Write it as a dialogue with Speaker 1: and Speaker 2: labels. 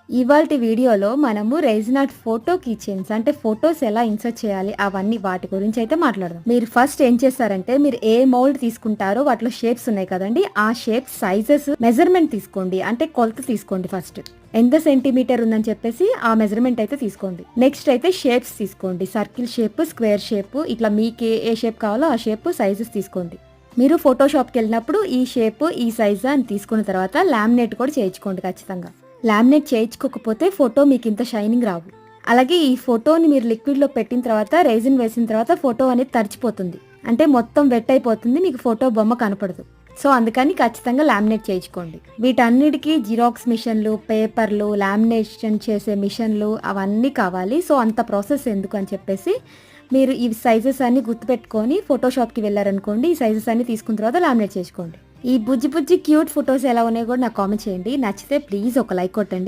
Speaker 1: ఇవాల్టి వీడియోలో మనము రెజిన్ ఆర్ట్ ఫోటో కీచెయిన్స్ అంటే ఫోటోస్ ఎలా ఇన్సర్ట్ చేయాలి అవన్నీ వాటి గురించి అయితే మాట్లాడదాం. మీరు ఫస్ట్ ఏం చేస్తారంటే మీరు ఏ మౌల్డ్ తీసుకుంటారో వాటిలో షేప్స్ ఉన్నాయి కదండి, ఆ షేప్ సైజెస్ మెజర్మెంట్ తీసుకోండి. అంటే కొలత తీసుకోండి. ఫస్ట్ ఎంత సెంటీమీటర్ ఉందని చెప్పేసి ఆ మెజర్మెంట్ అయితే తీసుకోండి. నెక్స్ట్ అయితే షేప్స్ తీసుకోండి. సర్కిల్ షేప్, స్క్వేర్ షేప్, ఇట్లా మీకు ఏ షేప్ కావాలో ఆ షేప్ సైజెస్ తీసుకోండి. మీరు ఫోటోషాప్కి వెళ్ళినప్పుడు ఈ షేప్ ఈ సైజ్ అని తీసుకున్న తర్వాత లామినేట్ కూడా చేయించుకోండి ఖచ్చితంగా. లామినేట్ చేయించుకోకపోతే ఫోటో మీకు ఇంత షైనింగ్ రావు. అలాగే ఈ ఫోటోని మీరు లిక్విడ్లో పెట్టిన తర్వాత రెజిన్ వేసిన తర్వాత ఫోటో అనేది తడిచిపోతుంది. అంటే మొత్తం వెట్ అయిపోతుంది, మీకు ఫోటో బొమ్మ కనపడదు. సో అందుకని ఖచ్చితంగా లామినేట్ చేయించుకోండి. వీటన్నిటికీ జిరాక్స్ మిషన్లు, పేపర్లు, లామినేషన్ చేసే మిషన్లు అవన్నీ కావాలి. సో అంత ప్రాసెస్ ఎందుకు అని చెప్పేసి మీరు ఈ సైజెస్ అన్ని గుర్తుపెట్టుకొని ఫోటోషాప్కి వెళ్ళారనుకోండి, ఈ సైజెస్ అన్ని తీసుకున్న తర్వాత లామినేట్ చేసుకోండి. ఈ బుజ్జి బుజ్జి క్యూట్ ఫొటోస్ ఎలా ఉన్నాయో కూడా నాకు కామెంట్ చేయండి. నచ్చితే ప్లీజ్ ఒక లైక్ కొట్టండి.